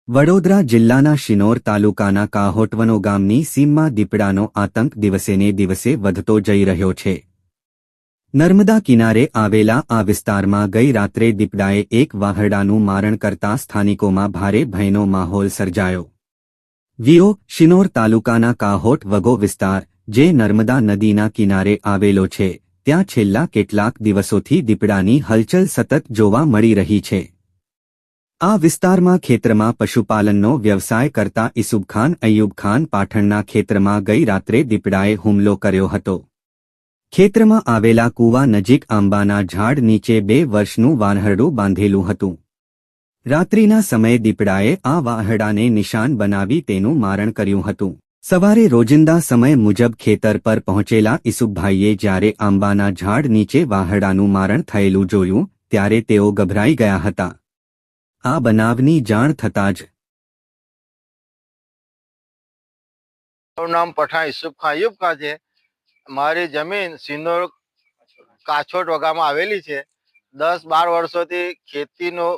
વડોદરા જિલ્લાના શિનોર તાલુકાના કાહોટવનો ગામની સીમમાં દીપડાનો આતંક દિવસેને દિવસે વધતો જઈ રહ્યો છે. નર્મદા કિનારે આવેલા આ વિસ્તારમાં ગઈ રાત્રે દીપડાએ એક વાહરડાનું મારણ કરતા સ્થાનિકોમાં ભારે ભયનો માહોલ સર્જાયો. વીઓ શિનોર તાલુકાના કાહોટ વગો વિસ્તાર, જે નર્મદા નદીના કિનારે આવેલો છે, ત્યાં છેલ્લા કેટલાક દિવસોથી દીપડાની હલચલ સતત જોવા મળી રહી છે. આ વિસ્તારમાં ખેતરમાં પશુપાલનનો વ્યવસાય કરતા ઇસુબખાન અય્યુબખાન પાઠણના ખેતરમાં ગઈ રાત્રે દીપડાએ હુમલો કર્યો હતો. ખેતરમાં આવેલા કૂવા નજીક આંબાના ઝાડ નીચે 2 વર્ષનું વાનહરડું બાંધેલું હતું. રાત્રિના સમયે દીપડાએ આ વાહરડાને નિશાન બનાવી તેનું મારણ કર્યું હતું. સવારે રોજિંદા સમય મુજબ ખેતર પર પહોંચેલા ઇસુબભાઈએ જ્યારે આંબાના ઝાડ નીચે વાહરડાનું મારણ થયેલું જોયું, ત્યારે તેઓ ગભરાઈ ગયા હતા. આ બનાવની જાણ થતાં જ મારું નામ પઠાણ ઇસુબખાન અય્યુબખાન છે. મારી જમીન સિનોર કાછોટ વગામાં આવેલી છે. 10-12 વર્ષોથી ખેતીનો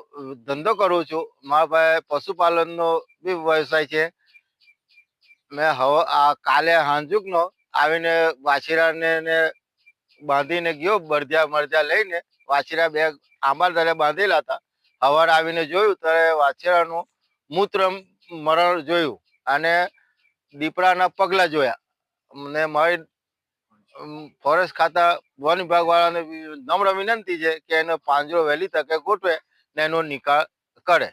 ધંધો કરું છું. મારા પાસે પશુપાલનનો બી વ્યવસાય છે. મેં કાલે હાંજુકનો આવીને વાછીરાને બાંધીને ગયો. બળદિયા લઈને વાછીરા 2 આંબા તળે બાંધેલા હતા. સવારે આવીને જોયું ત્યારે વાછેરાનું મૂત્ર મરણ જોયું અને દીપડાના પગલા જોયા. ને મારી ફોરેસ્ટ ખાતા વન વિભાગ વાળાને નમ્ર વિનંતી છે કે એનો પાંજરો વહેલી તકે ગોઠવે ને એનો નિકાલ કરે.